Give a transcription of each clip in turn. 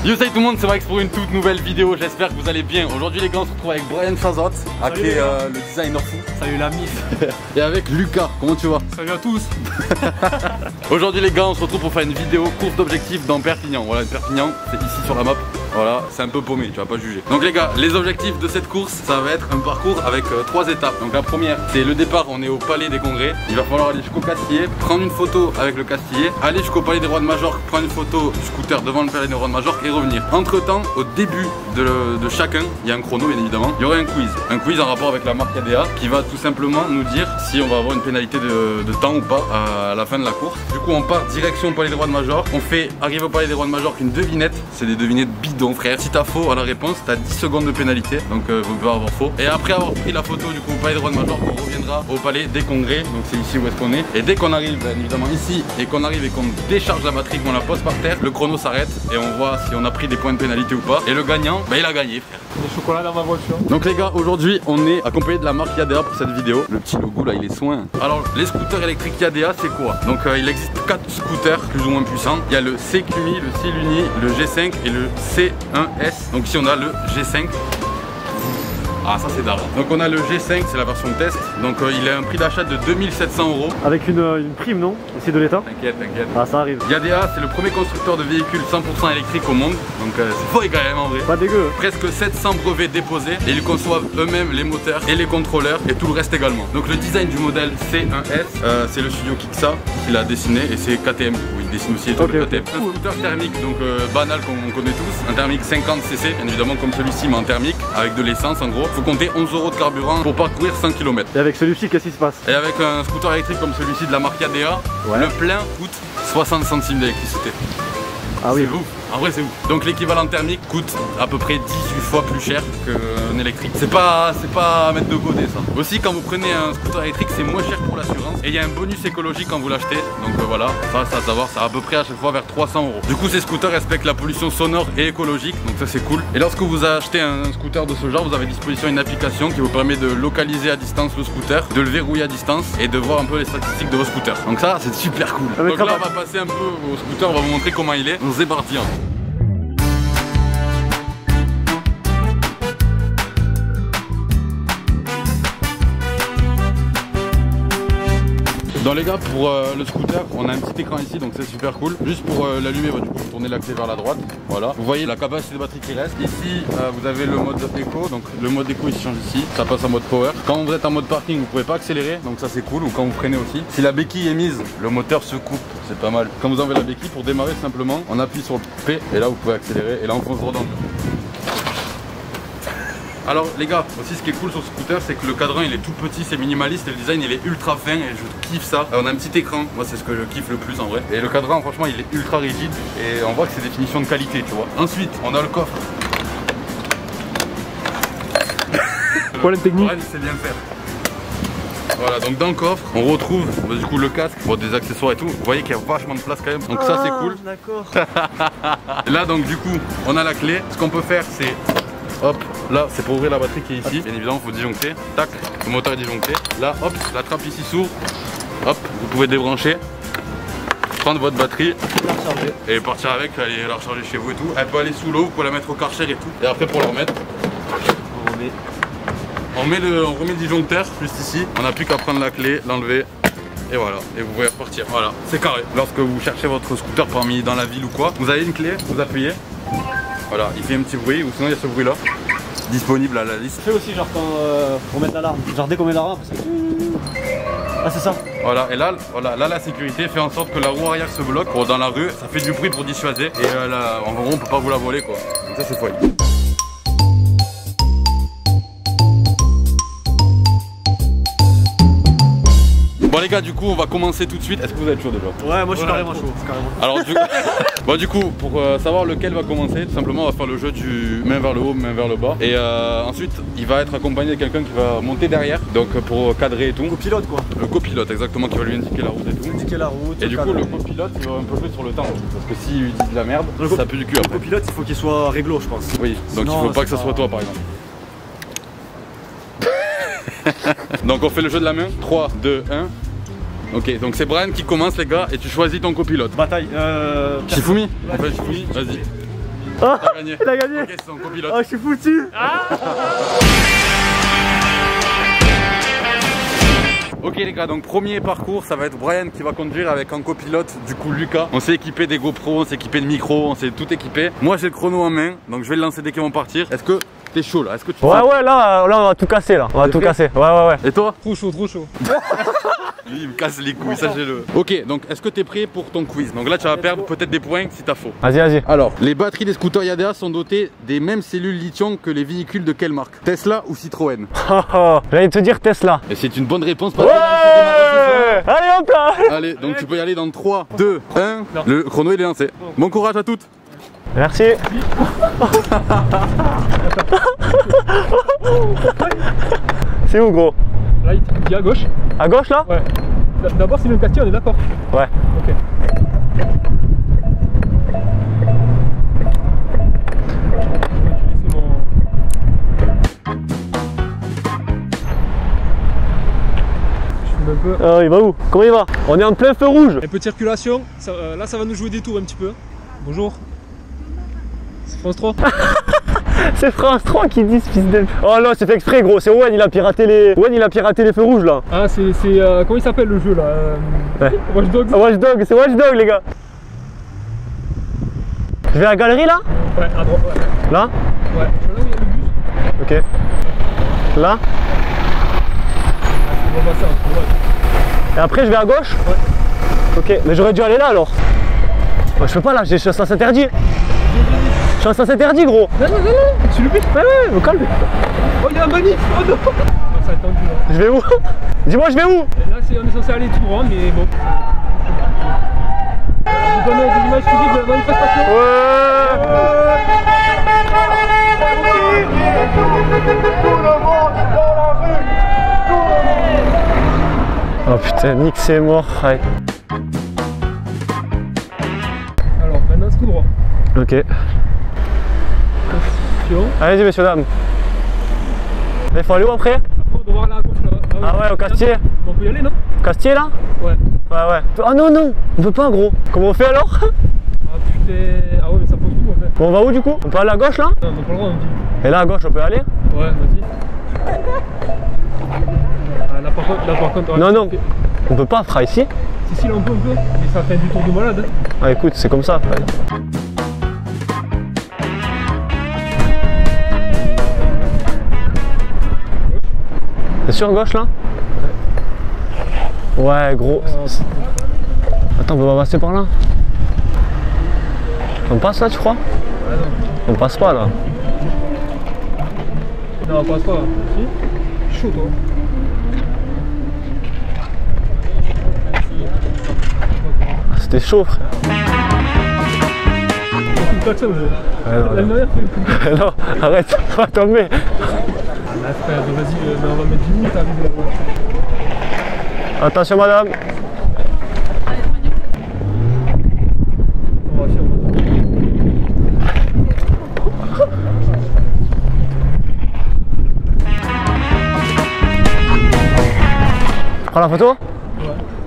Yo salut tout le monde, c'est Max pour une toute nouvelle vidéo, j'espère que vous allez bien. Aujourd'hui les gars on se retrouve avec Brian Chazot, le designer fou. Salut la mif. Et avec Lucas, comment tu vas? Salut à tous. Aujourd'hui les gars on se retrouve pour faire une vidéo course d'objectifs dans Perpignan. Voilà, Perpignan c'est ici sur la map. Voilà, c'est un peu paumé, tu vas pas juger. Donc les gars, les objectifs de cette course, ça va être un parcours avec 3 étapes. Donc la première, c'est le départ, on est au Palais des Congrès. Il va falloir aller jusqu'au Castillet, prendre une photo avec le Castillet, aller jusqu'au Palais des Rois de Majorque, prendre une photo scooter devant le Palais des Rois de Majorque et revenir. Entre temps, au début de chacun, il y a un chrono bien évidemment, il y aura un quiz. Un quiz en rapport avec la marque ADA qui va tout simplement nous dire si on va avoir une pénalité de temps ou pas à la fin de la course. Du coup on part direction au Palais des Rois de Majorque, on fait arriver au Palais des Rois de Majorque une devinette, c'est des devinettes bidons frère. Si t'as faux à la réponse, t'as 10 secondes de pénalité, donc vous pouvez avoir faux. Et après avoir pris la photo du coup au Palais des Rois de Majorque, on reviendra au Palais des Congrès, donc c'est ici où est-ce qu'on est. Et dès qu'on arrive bien évidemment ici et qu'on arrive et qu'on décharge la batterie, qu'on la pose par terre, le chrono s'arrête et on voit si on a pris des points de pénalité ou pas. Et le gagnant, bah, il a gagné frère. Des chocolats dans ma voiture. Donc les gars, aujourd'hui on est accompagné de la marque Yadea pour cette vidéo. Le petit logo là il est soin. Alors les scooters électriques Yadea c'est quoi? Donc il existe 4 scooters plus ou moins puissants. Il y a le CQI, le Siluni, le G5 et le C1S. Donc ici on a le G5. Ah ça c'est daron. Donc on a le G5, c'est la version test. Donc il a un prix d'achat de 2700 €. Avec une prime non? C'est de l'État? T'inquiète, t'inquiète. Ah ça arrive. Yadea c'est le premier constructeur de véhicules 100% électriques au monde. Donc c'est fort quand même en vrai. Pas dégueu. Presque 700 brevets déposés et ils conçoivent eux-mêmes les moteurs et les contrôleurs et tout le reste également. Donc le design du modèle C1S, c'est le studio Kiksa qui l'a dessiné et c'est KTM. Oui, il dessine aussi les trucs de KTM. Un scooter thermique donc banal comme on connaît tous. Un thermique 50cc, bien évidemment comme celui-ci mais en thermique avec de l'essence en gros. Faut compter 11 € de carburant pour parcourir 100 km. Et avec celui-ci, qu'est-ce qui se passe? Et avec un scooter électrique comme celui-ci de la marque Yadea, le plein coûte 60 centimes d'électricité. Ah oui. C'est ouf. En vrai c'est ouf. Donc l'équivalent thermique coûte à peu près 18 fois plus cher qu'un électrique. C'est pas à mettre de côté ça. Aussi quand vous prenez un scooter électrique c'est moins cher pour l'assurance. Et il y a un bonus écologique quand vous l'achetez. Donc voilà, ça c'est à savoir, ça à peu près à chaque fois vers 300 €. Du coup ces scooters respectent la pollution sonore et écologique. Donc ça c'est cool. Et lorsque vous achetez un scooter de ce genre, vous avez à disposition une application qui vous permet de localiser à distance le scooter, de le verrouiller à distance et de voir un peu les statistiques de vos scooters. Donc ça c'est super cool. Donc là on va passer un peu au scooter, on va vous montrer comment il est. On est parti. Donc les gars, pour le scooter, on a un petit écran ici, donc c'est super cool. Juste pour l'allumer, du coup, tournez la clé vers la droite. Voilà. Vous voyez la capacité de batterie qui reste. Ici, vous avez le mode éco. Donc le mode éco, il se change ici. Ça passe en mode power. Quand vous êtes en mode parking, vous pouvez pas accélérer, donc ça c'est cool. Ou quand vous freinez aussi. Si la béquille est mise, le moteur se coupe. C'est pas mal. Quand vous enlevez la béquille, pour démarrer simplement, on appuie sur le P et là vous pouvez accélérer. Et là on fonce droit dans le mur. Alors les gars, aussi ce qui est cool sur ce scooter c'est que le cadran il est tout petit, c'est minimaliste et le design il est ultra fin et je kiffe ça. On a un petit écran, moi c'est ce que je kiffe le plus en vrai. Et le cadran franchement il est ultra rigide et on voit que c'est des finitions de qualité tu vois. Ensuite on a le coffre. Problème technique. Ouais, c'est bien faire. Voilà donc dans le coffre on retrouve du coup le casque, bon, des accessoires et tout. Vous voyez qu'il y a vachement de place quand même. Donc ça c'est cool. D'accord. Là donc du coup on a la clé. Ce qu'on peut faire c'est hop, là c'est pour ouvrir la batterie qui est ici. Bien évidemment il faut disjoncter. Tac, le moteur est disjoncté. Là hop, la trappe ici s'ouvre. Hop, vous pouvez débrancher, prendre votre batterie et partir avec, aller la recharger chez vous et tout. Elle peut aller sous l'eau, vous pouvez la mettre au Karcher et tout. Et après pour la remettre, on remet le disjoncteur juste ici. On n'a plus qu'à prendre la clé, l'enlever. Et voilà, et vous pouvez repartir. Voilà, c'est carré. Lorsque vous cherchez votre scooter parmi dans la ville ou quoi, vous avez une clé, vous appuyez. Voilà, il fait un petit bruit, ou sinon il y a ce bruit là, disponible à la liste. Fais aussi genre quand pour mettre l'alarme, genre dès qu'on met l'alarme, parce que... Ah c'est ça. Voilà, et là, voilà, là la sécurité fait en sorte que la roue arrière se bloque pour dans la rue, ça fait du bruit pour dissuader, et là, en gros on peut pas vous la voler quoi. Donc ça c'est folie. Bon les gars, du coup on va commencer tout de suite. Est-ce que vous êtes chaud déjà? Ouais, moi je suis carrément chaud. Alors du coup pour savoir lequel va commencer, tout simplement on va faire le jeu du main vers le haut, main vers le bas. Et ensuite il va être accompagné de quelqu'un qui va monter derrière, donc pour cadrer et tout. Copilote quoi. Le copilote exactement, qui va lui indiquer la route et tout. Indiquer la route. Et du coup le copilote il va un peu jouer sur le temps. Parce que s'il dit de la merde, ça pue du cul après. Le copilote il faut qu'il soit réglo je pense. Oui, donc sinon, il faut pas que ça soit toi par exemple. Donc on fait le jeu de la main. 3, 2, 1. Ok, donc c'est Brian qui commence les gars et tu choisis ton copilote. Bataille. Shifumi. On fait Shifumi, vas-y. Ah, T'as gagné. il a gagné. Ok, c'est son copilote. Oh, je suis foutu. Ok les gars, donc premier parcours, ça va être Brian qui va conduire avec un copilote, du coup Lucas. On s'est équipé des GoPros, on s'est équipé de micros, on s'est tout équipé. Moi j'ai le chrono en main, donc je vais le lancer dès qu'ils vont partir. Est-ce que t'es chaud là? Est-ce que tu Ouais, là, on va tout casser là. On va tout casser. Ouais. Et toi? Trop chaud, trop chaud. Lui il me casse les couilles, sachez-le. Ok, donc est-ce que t'es prêt pour ton quiz? Donc là tu vas perdre peut-être des points si t'as faux. Vas-y. Alors, les batteries des scooters Yadea sont dotées des mêmes cellules lithium que les véhicules de quelle marque? Tesla ou Citroën? J'allais te dire Tesla. Et c'est une bonne réponse. Ouais. Allez hop là. Allez, donc tu peux y aller dans 3, 2, 1. Le chrono il est lancé. Bon courage à toutes. Merci. C'est où gros? Là, il dit à gauche. À gauche là? Ouais. D'abord, c'est le même quartier, on est d'accord? Ouais. Ok. Il va où? Comment il va? On est en plein feu rouge. Un peu de circulation, là ça va nous jouer des tours un petit peu. Bonjour. C'est France 3. C'est France 3 qui dit ce fils de... Oh non, c'est fait exprès gros, c'est Owen, il a piraté les feux rouges là. Ah c'est comment il s'appelle le jeu là Ouais. Watch Dogs. Watch Dogs, c'est Watch Dogs les gars. Je vais à la galerie là? Ouais, à droite, ouais. Là? Ouais, je vais là où il y a le bus. Ok. Là? On va passer un peu, ouais. Et après je vais à gauche? Ouais. Ok, mais j'aurais dû aller là alors. Oh, je peux pas là, je suis à sens interdit. Je suis à sens interdit gros. Non, tu le piques. Ouais, au calme. Oh, il y a un manif. Oh non. Ça va être tendu là. Je vais où? Dis-moi je vais où? Et là, on est censé aller tout droit, mais bon. Je vous donne des images physiques de la manifestation. Oh putain, Nick c'est mort. Ouais. Alors maintenant c'est tout droit. Ok. Attention. Allez-y messieurs dames. Il faut aller où après? Après on doit voir là à gauche là. Ah ouais, au Castier. On peut y aller non? Castier là? Ouais. Ouais. Ah non, on peut pas gros. Comment on fait alors? Ah putain. Ah ouais mais ça pose tout en fait. Bon, on va où du coup? On peut aller à gauche là? Non, on n'a pas le droit on dit. Et là à gauche on peut aller? Ouais, vas-y. Ah, là par contre. Ouais, Non, on peut pas, frère ici. Si, là on peut. Mais ça fait du tour de malade. Hein. Ah écoute, c'est comme ça. C'est sûr gauche là? Ouais gros. Attends, on peut pas passer par là? On passe là tu crois? Ouais, non. On passe pas là. Non, on passe pas. Si? Chaud toi. C'était chaud frère. Une klaxon, Ouais, non. non, arrête, on va tomber. Ah, frère, vas-y, on va mettre 10 minutes à arriver là-bas. Attention madame. On va faire. Prends la photo? Ouais.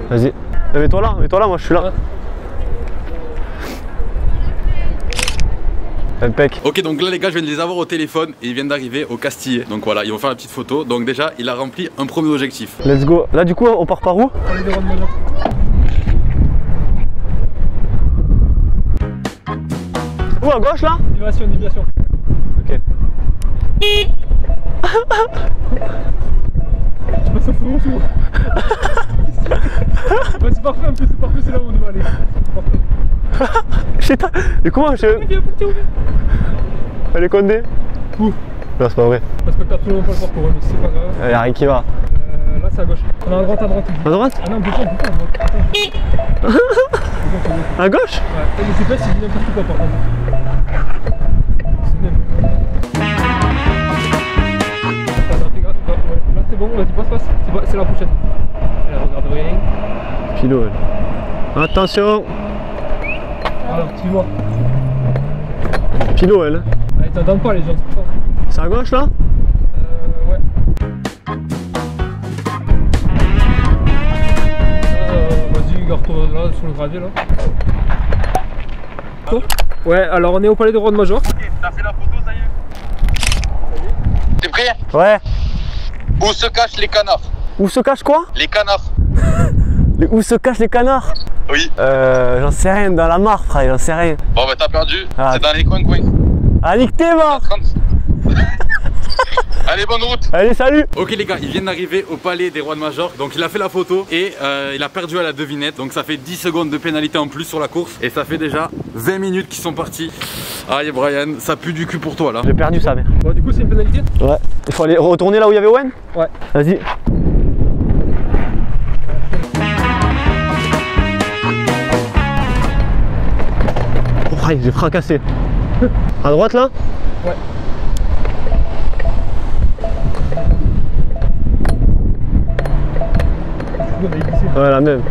Vas-y. Mets-toi là, moi je suis là. Ouais. Impec. Ok, donc là les gars, je viens de les avoir au téléphone et ils viennent d'arriver au Castillet. Donc voilà, ils vont faire la petite photo. Donc déjà, il a rempli un premier objectif. Let's go. Là du coup, on part par où? On les dérange maintenant. Où à gauche là? Déviation. Ok. Tu passes au feu rouge ou? Ouais, c'est parfait, en plus, c'est là où on doit aller. Putain, mais comment je... Viens, viens. Elle est condé? Où? Non, c'est pas vrai. On respecte absolument pas le parcours, mais c'est pas grave. Y'a rien qui va. Là, c'est à gauche. On a à droite. À droite? Ah non, on peut pas à droite. Attends. À gauche? Ouais, le GPS, il dit n'importe quoi par contre. C'est nul. Là, c'est bon, vas-y, passe. C'est la prochaine. Allez, regarde rien. Pilo. Attention. Voilà, suis-moi. Pilo, elle. Allez, t'entends pas les gens, c'est pour ça. C'est à gauche là? Ouais. Vas-y, garde-toi là sur le gravier là. Toi? Ouais, alors on est au palais des rois de Majorque. Ok, t'as fait la photo, ça y est. T'es prêt? Ouais. Où se cachent les canards? Où se cache quoi? Les canards. Où se cachent les canards? Oui. J'en sais rien, dans la mare, frère, j'en sais rien. Bon bah t'as perdu, Ah. c'est dans les coins. Ah, nique tes morts. 30. Allez, bonne route. Allez, salut. Ok les gars, il vient d'arriver au palais des rois de Majorque. Donc il a fait la photo et il a perdu à la devinette. Donc ça fait 10 secondes de pénalité en plus sur la course. Et ça fait déjà 20 minutes qui sont parties. Aïe Brian, ça pue du cul pour toi là. J'ai perdu ça, mère. Bon, du coup, c'est une pénalité? Ouais. Il faut aller retourner là où il y avait Owen? Ouais. Vas-y. Oh, j'ai fracassé. À droite là? Ouais. Ouais, la même.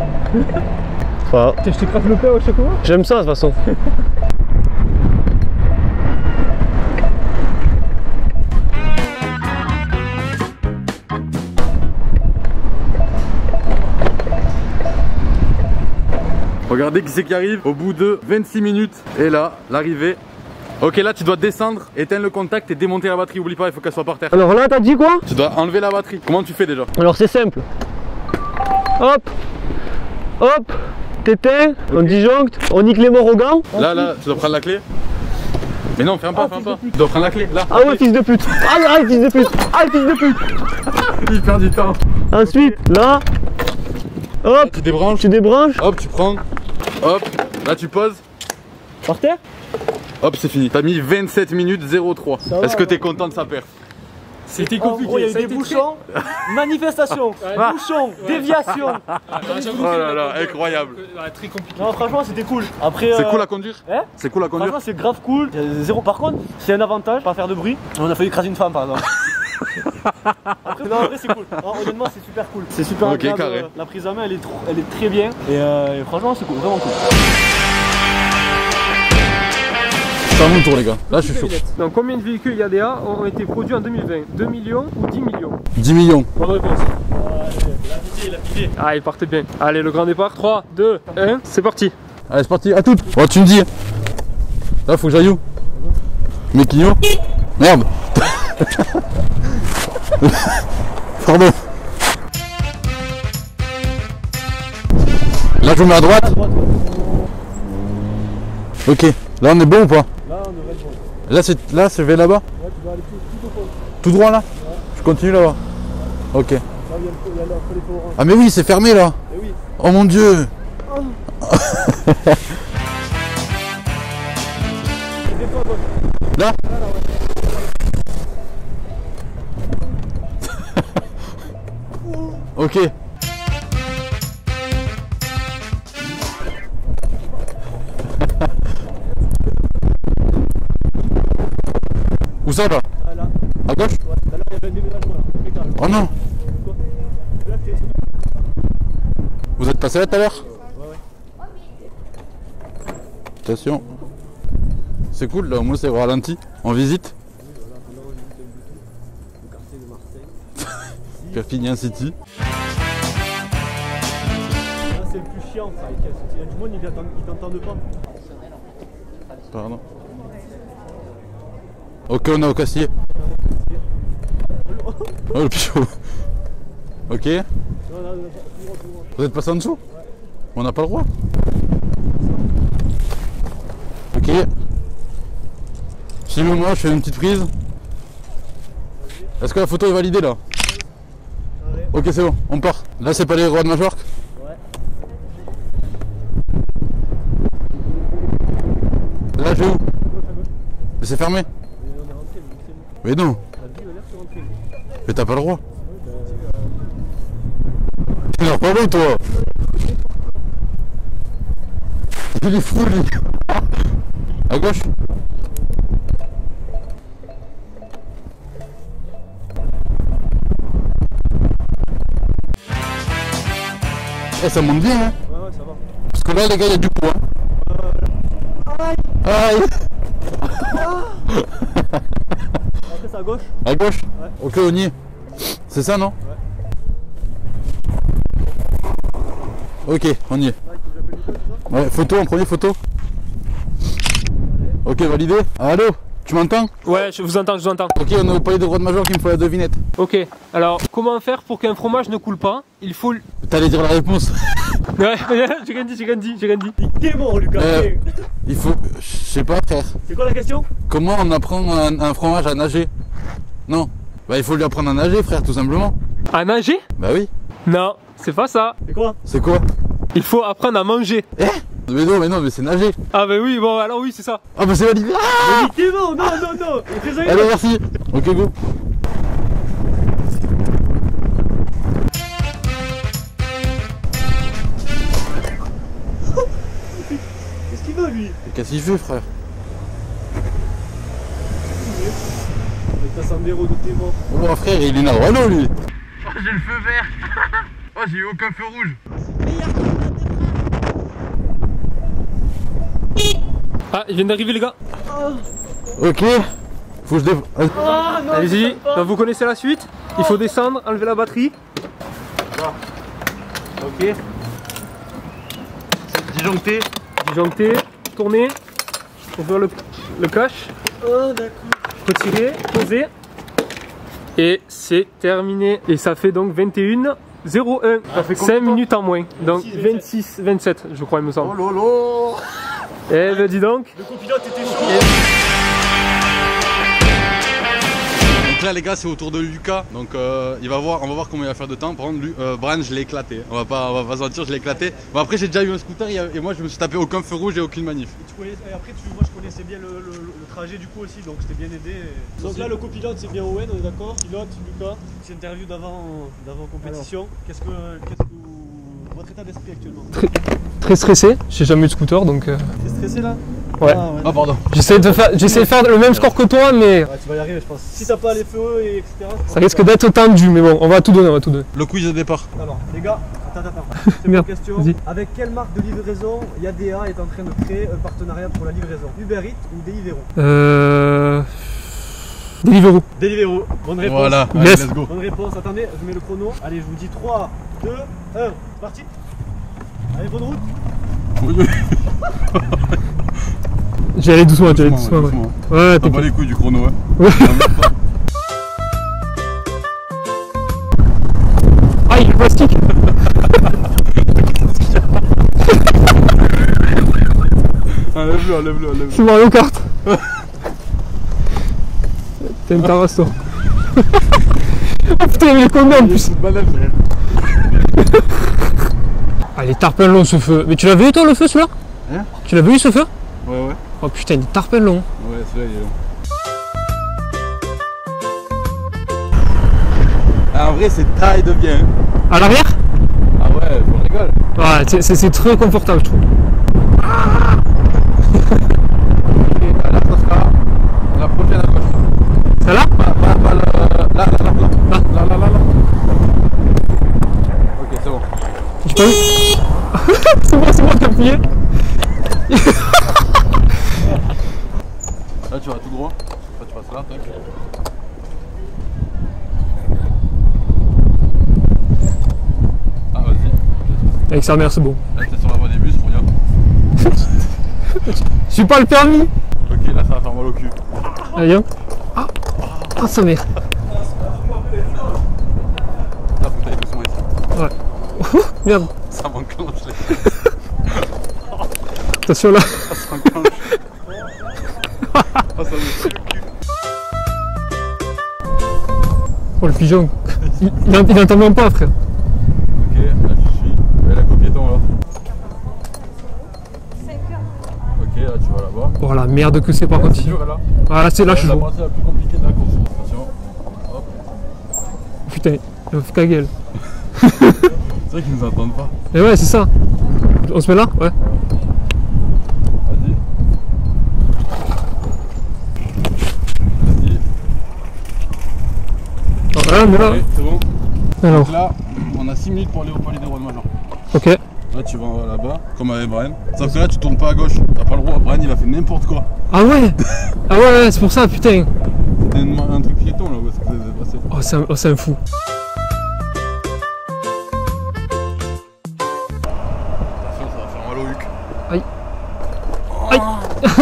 Enfin, Je t'écrase le plat à chaque fois. j'aime ça de toute façon. Regardez qui c'est qui arrive au bout de 26 minutes. Et là, l'arrivée. Ok, là tu dois descendre, éteindre le contact et démonter la batterie. Oublie pas, il faut qu'elle soit par terre. Alors là, t'as dit quoi? Tu dois enlever la batterie. Comment tu fais déjà? Alors c'est simple. Hop. Hop. T'éteins, on disjoncte, on nique les morts aux gants. Là, tu dois prendre la clé. Mais non, ferme pas. Tu dois prendre la clé, là. Ah ouais, fils de pute. Ah, fils de pute. Ah, fils de pute. Il perd du temps. Ensuite, là. Hop. Tu débranches. Tu débranches. Hop, tu prends. Hop, là tu poses. Par terre. Hop, c'est fini. T'as mis 27 minutes 03. Est-ce que t'es content de sa perf? C'était En gros, il y a eu ça des bouchons, manifestation, bouchons, déviation. Oh là là, incroyable. Très compliqué. Non, franchement, c'était cool. Après, C'est cool à conduire? Hein? C'est cool à conduire? Franchement, c'est grave cool. Zéro. Par contre, c'est un avantage, pas faire de bruit. On a failli écraser une femme, par exemple. Après, non, en vrai, c'est cool. Non, honnêtement, c'est super cool. C'est super Ok, agréable. carré. La prise à main, elle est très bien. Et franchement, c'est cool, vraiment cool. C'est à mon tour, les gars. Là, je suis chaud. Donc, combien de véhicules Yadea ont été produits en 2020? 2 millions ou 10 millions? 10 millions. Bonne réponse. Ah, il partait bien. Allez, le grand départ. 3, 2, 1, c'est parti. Allez, c'est parti, à toutes. Oh, tu me dis. Là, faut que j'aille où? Mequinho. Merde. Pardon. Là, je vous mets à droite. Ok. Là, on est bon ou pas? Là, on devrait être bon. Là, je vais là-bas? Ouais, tu dois aller tout au fond. Tout droit là? Je continue là-bas. Ok. Là, il y a les feux orange. Ah mais oui, c'est fermé là. Eh oui. Oh mon dieu. Là? Ok. Où ça là? Ah, là. À gauche? Ouais, là, il y avait un déménagement là. Impeccable. Oh non. Là, c'est. Vous êtes passé là tout à l'heure? Ouais. Attention. C'est cool là, au moins c'est au ralenti. On visite. Le quartier de Marseille. Perpignan City. Là, c'est le plus chiant, ça. Il y a du monde, ils t'entendent pas. Pardon. Ok, on est au Cassier. Oh le pichot. Ok. Vous êtes passé en dessous? On n'a pas le droit. Ok. Filme-moi, je fais une petite prise. Est-ce que la photo est validée là? Ok, c'est bon, on part. Là, c'est pas les rois de Majorque? Ouais. Là, je vais où? Mais c'est fermé. Mais non. Mais t'as pas le droit. T'es l'air pas bon toi. Il est fou lui. À gauche. Eh, ça monte bien hein. Ouais, ça va. Parce que là les gars il y a du poids. Aïe. Après, c'est à gauche. À gauche. Ouais. Ok, on y est. C'est ça non? Ok, on y est. Là, il faut que j'appelle Nicolas, c'est ça? Ouais, photo en premier, photo. Ok, validé. Allô, tu m'entends? Ouais, je vous entends, je vous entends. Ok, on est au palais de roi de Major qu'il me faut la devinette. Ok, alors comment faire pour qu'un fromage ne coule pas? Il faut... T'allais dire la réponse. Ouais, j'ai rien dit, j'ai rien dit, j'ai rien dit. T'es bon, Lucas. Il faut... Je sais pas, frère. C'est quoi la question? Comment on apprend un fromage à nager? Non. Bah il faut lui apprendre à nager, frère, tout simplement. À nager? Bah oui. Non, c'est pas ça. C'est quoi? C'est quoi? Il faut apprendre à manger. Eh? Mais non, mais c'est nager. Ah bah oui, bon alors oui, c'est ça. Ah bah c'est validé. Ah, T'es bon, non. allez, merci. Ok, go. Qu'est-ce qu'il veut lui? Qu'est-ce qu'il fait, frère? Avec ta Sandero de tes morts. Oh frère, il est narvalo lui. Oh, j'ai le feu vert. Oh, j'ai eu aucun feu rouge. Ah, il vient d'arriver les gars. Ok. Faut que je déf... Allez-y, donc vous connaissez la suite. Il faut descendre, enlever la batterie. Ok. Disjoncté. Disjoncter, tourner, ouvrir le cache, Oh d'accord. retirer, poser. Et c'est terminé. Et ça fait donc 21:01. Ça fait 5 minutes en moins. Donc 26, 27 je crois il me semble. Oh lolo. Eh ben dis donc. Le copilote était chaud. Donc là les gars c'est au tour de Lucas. Donc on va voir comment il va faire de temps. Par contre Brian je l'ai éclaté. On va pas se mentir, je l'ai éclaté. Bon après j'ai déjà eu un scooter et moi je me suis tapé aucun feu rouge et aucune manif. Et après moi je connaissais bien le trajet du coup aussi, donc je t'ai bien aidé. Donc là le copilote c'est bien Owen, on est d'accord? Pilote, Lucas, c'est interview d'avant compétition. Qu'est-ce que votre état d'esprit actuellement? Très stressé, j'ai jamais eu de scooter donc. T'es stressé là? Ouais. Ah pardon. J'essaie de faire le même score que toi mais Ouais, tu vas y arriver je pense. Si t'as pas les feux et etc. ça risque d'être tendu mais bon on va tout donner, Le quiz de départ. Alors les gars, attends. C'est une Merde, question. vas-y. Avec quelle marque de livraison Yadea est en train de créer un partenariat pour la livraison? Uber Eats ou Deliveroo? Deliveroo. Deliveroo, bonne réponse. Voilà, Yes. allez, let's go. Bonne réponse, attendez, je mets le chrono. Allez, je vous dis 3, 2, 1, parti. Allez, bonne route. J'y allais doucement, j'y allais doucement. Ouais, ouais T'as pas les couilles du chrono, hein. Ouais. Ah, il est plastique. Enlève-le. C'est Mario Kart. T'as une terrasse toi. Oh putain, il est combien en plus? Ah, il est tarpin long ce feu. Mais tu l'as vu toi le feu celui-là? Hein? Tu l'as vu ce feu? Ouais. Oh putain, il est tarpin long. Ouais, celui-là il est long. Ah, en vrai c'est taille de bien. À l'arrière? Ah ouais, faut rigoler. Ouais, c'est très confortable je trouve. Et là ça sera la prochaine à gauche. Celle-là? Là. Ok, c'est bon. Tu peux? C'est bon, t'as appuyé. Là tu vas tout droit. Là tu passes là, tac. Ah vas-y. Avec sa mère, c'est bon. Là t'es sur la voie des bus, regarde. Je suis pas le permis. Ok, là ça va faire mal au cul. Allez, viens. Ah, sa mère. Là faut que t'ailles doucement ici. Ouais. Merde. Ça m'enclenche les... Attention là. Ça m'enclenche. Oh ça me fait le cul. Oh le pigeon. Il entend même pas frère. Ok, là tu suis. Et la copiéton là. Ok, là tu vas là-bas. Oh la merde que c'est par contre. C'est dur là. Ah là, c'est là je suis la chaud. partie la plus compliquée de la course. Attention. Hop. Putain, il fait ta gueule. C'est vrai qu'ils nous entendent pas. Et ouais, c'est ça. On se met là? Ouais. Vas-y. Voilà, mais là. Ok, c'est bon. Alors, Donc là, on a 6 minutes pour aller au palais des rois de Major. ok. Là tu vas là-bas, comme avec Brian. Sauf que là tu tournes pas à gauche, t'as pas le droit. Brian il a fait n'importe quoi. Ah ouais. Ah ouais, c'est pour ça, putain. C'était un truc piéton là, où est-ce que vous êtes passé? Oh, c'est un fou. Attention, ça va faire mal au huc. Aïe. Aïe.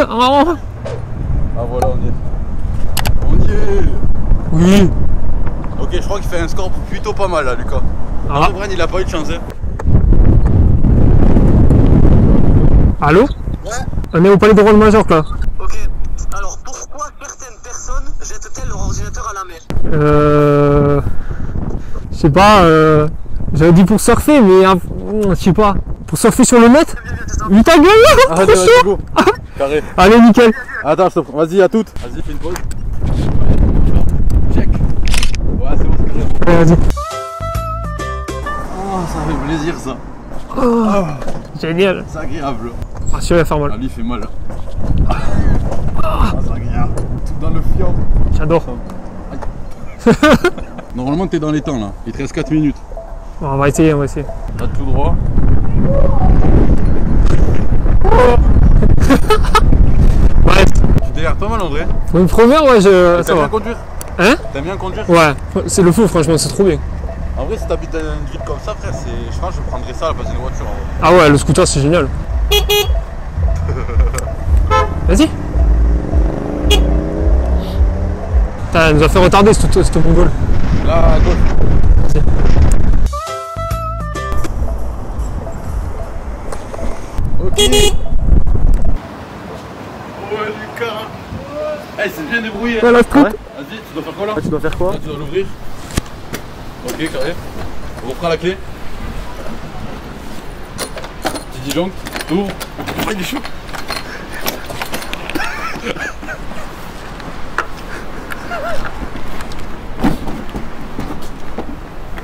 Oh. voilà, on y est. Oui. Ok, je crois qu'il fait un score plutôt pas mal là, Lucas. Ah. Bren, il a pas eu de chance. Hein. Allô? Ouais. On est au palais de Roi-de-Majorque là. Ok. Alors pourquoi certaines personnes jettent-elles leur ordinateur à la mer? Je sais pas, j'avais dit pour surfer, mais je sais pas. Pour surfer sur le net? Mais t'as gagné! Allez, Trop vas-y, chaud. go. Carré. Allez, nickel. Attends, je te prends. Vas-y, à toutes. Vas-y, fais une pause. Check. Ouais, c'est bon, c'est carré. Allez, vas-y. Oh, ça fait plaisir ça. Génial. C'est agréable. Ah, celui-là va faire mal. Ah, lui, il fait mal. Ah, c'est agréable. Tout dans le fion. J'adore. Normalement, t'es dans les temps là. Il te reste 4 minutes. Bon, on va essayer, on va essayer. Là, tout droit. Ouais, Tu dégages pas mal en vrai. pour une première, ouais, ça T'aimes bien va. conduire? Hein? T'aimes bien conduire? Ouais, c'est le fou, franchement, c'est trop bien. En vrai, si t'habites dans une ville comme ça, frère, je pense que je prendrais ça à la place d'une voiture. En vrai. Ah ouais, le scooter, c'est génial. Vas-y. Putain, elle nous a fait retarder cette mongole. Là, à gauche. Vas-y. Ok. Ouais, Lucas. Eh, c'est bien débrouillé. Ouais, la street. Vas-y, tu dois faire quoi là? Tu dois faire quoi? Là, tu dois l'ouvrir. Ok, carré. On reprend la clé. Tu disjonctes, t'ouvres. Oh, il est chaud.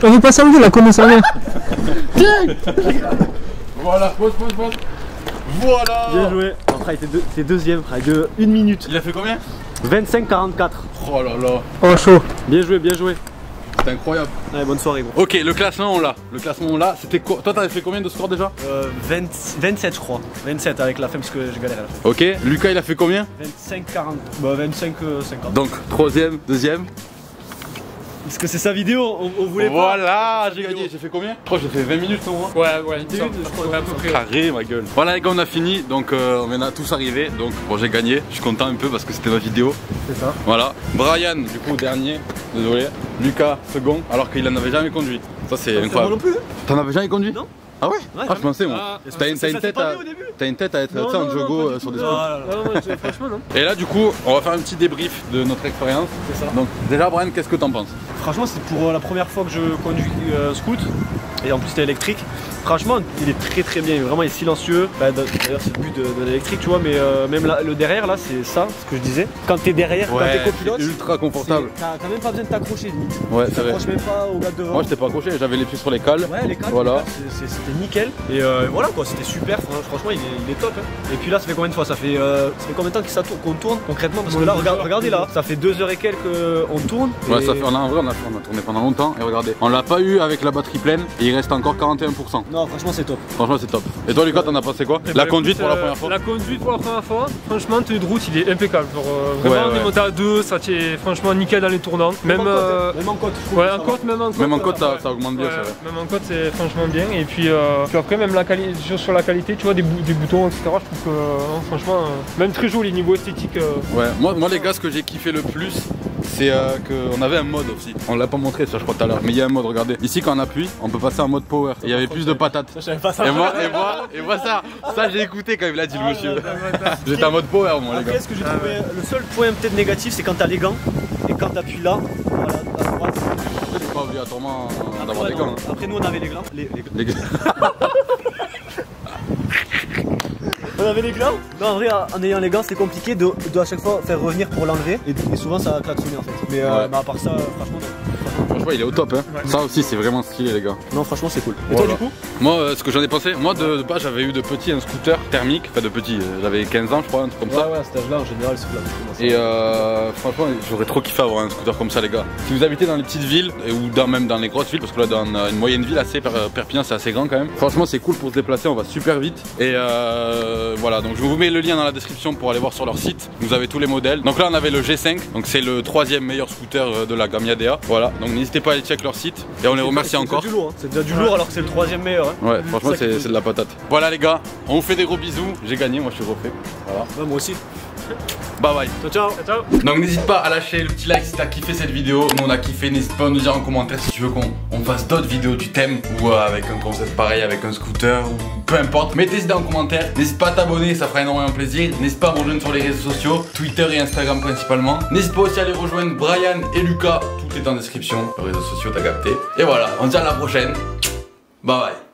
On veut pas s'enlever, la connaît ça vient. Voilà, pause. Voilà. Bien joué. Après, t'es deuxième, frère, de 1 minute. Il a fait combien? 25-44. Oh là là, Oh, chaud. Bien joué, bien joué. c'est incroyable. Allez, bonne soirée, gros. Ok, le classement on l'a. C'était quoi? Toi, t'avais fait combien de score déjà? 27, je crois. 27 avec la fin parce que je galère à la fin. Ok, Lucas il a fait combien? 25-40. Bah, 25-50. Donc, troisième, deuxième. Parce que c'est sa vidéo, on voulait pas. Voilà, j'ai gagné. J'ai fait combien? Je crois que j'ai fait 20 minutes au moins. Ouais, je crois, à peu près. Carré, ma gueule. Voilà les gars, on a fini, donc on vient à tous arriver. Donc bon, j'ai gagné, je suis content un peu parce que c'était ma vidéo. C'est ça. Voilà. Brian, du coup, dernier, désolé. Lucas, second, alors qu'il en avait jamais conduit. Ça c'est Moi incroyable. non plus. T'en avais jamais conduit? Non. Ah ouais? Ouais, Ah, je pensais moi. Ah, T'as une ça tête s'est pas à. vu au début. T'as une tête à être Non, tu sais, en non, jogo pas du sur tout. des Non, spots. non, non. Franchement, non. Et là, du coup, on va faire un petit débrief de notre expérience. C'est ça. Donc, déjà, Brian, qu'est-ce que t'en penses? Franchement, c'est pour la première fois que je conduis scoot. Et en plus, c'est électrique. Franchement, il est très bien. Vraiment, il est silencieux. Bah, d'ailleurs, c'est le but de l'électrique, tu vois. Mais même là, le derrière, là, c'est ça, ce que je disais. Quand t'es derrière, quand t'es copilote, c'est ultra confortable. t'as même pas besoin de t'accrocher limite. Ouais, Tu c'est vrai. t'accroches même pas au gars devant. Moi, j'étais pas accroché, j'avais les pieds sur les cales. Ouais, les cales, Voilà. c'était nickel. Et voilà quoi, c'était super. Franchement, il est top. Hein. Et puis là, ça fait combien de fois? Ça fait combien de temps qu'on tourne concrètement? Parce que là, regardez là, ça fait 2 heures et quelques on tourne. Ouais, et... ça fait, en vrai, on a tourné pendant longtemps. Et regardez, on l'a pas eu avec la batterie pleine. Et il reste encore 41%. Non, franchement, c'est top. Franchement, c'est top. Et toi, Lucas, t'en as pensé quoi? La conduite pour la première fois? La conduite pour la première fois, franchement, le tenue de route, il est impeccable. Genre, vraiment, on est monté à 2, ça tient franchement nickel dans les tournants. Même en côte, je trouve. ouais, que en ça côte, même en côte. Même en côte, ouais. ça augmente bien, Ouais, c'est vrai. même en côte, c'est franchement bien. Et puis après, même sur la qualité, tu vois, des boutons, etc. Je trouve que, franchement, même très joli niveau esthétique. Ouais, moi les gars, ce que j'ai kiffé le plus, c'est qu'on avait un mode aussi. On l'a pas montré ça, je crois, tout à l'heure. Mais il y a un mode, regardez. Ici, quand on appuie, on peut passer en mode power. Et il y avait plus de patates. Je savais pas ça. Et moi, ça j'ai écouté quand il l'a dit le monsieur. J'étais en mode power, moi, les gars. Après, ce que j'ai trouvé, le seul point peut-être négatif, c'est quand t'as les gants et quand t'appuies là, voilà, à droite. C'est pas obligatoirement d'avoir Après, des gants. non, après, nous, on avait les gants. Les gars. On avait les gants. Non, en vrai, en ayant les gants, c'était compliqué de à chaque fois faire revenir pour l'enlever. Et souvent, ça a klaxonné en fait. Mais à part ça, franchement, non. Franchement, il est au top, hein. Ouais. Ça aussi, c'est vraiment stylé, les gars. Non, franchement, c'est cool. Et Voilà. toi, du coup? Moi, ce que j'en ai pensé, moi de base, j'avais eu de petit un scooter thermique. Enfin, de petit, j'avais 15 ans, je crois, un truc comme ça. Ouais, à cet âge-là, en général, c'est là. Et franchement, j'aurais trop kiffé avoir un scooter comme ça, les gars. Si vous habitez dans les petites villes ou même dans les grosses villes, parce que là, dans une moyenne ville, Perpignan, c'est assez grand quand même. Franchement, c'est cool pour se déplacer, on va super vite. Et voilà, donc je vous mets le lien dans la description pour aller voir sur leur site. Vous avez tous les modèles. Donc là, on avait le G5, donc c'est le 3e meilleur scooter de la gamme Yadea. Voilà, donc n'hésitez pas à aller check leur site. Et on les remercie encore. C'est déjà du lourd, hein. C'est déjà du lourd alors que c'est le 3e meilleur. Hein. Ouais, franchement, ça qui est c'est de la patate. Voilà, les gars, on vous fait des gros bisous. J'ai gagné, moi je suis refait. Voilà. Ouais, moi aussi. Bye bye. Ciao, ciao. Ciao. Donc n'hésite pas à lâcher le petit like si t'as kiffé cette vidéo. Nous on a kiffé, n'hésite pas à nous dire en commentaire si tu veux qu'on fasse d'autres vidéos du thème ou avec un concept pareil, avec un scooter ou peu importe. Mettez tes idées en commentaire. N'hésite pas à t'abonner, ça fera énormément plaisir. N'hésite pas à me rejoindre sur les réseaux sociaux, Twitter et Instagram principalement. N'hésite pas aussi à aller rejoindre Brian et Lucas, tout est en description. Les réseaux sociaux, t'as capté. Et voilà, on se dit à la prochaine. Bye bye.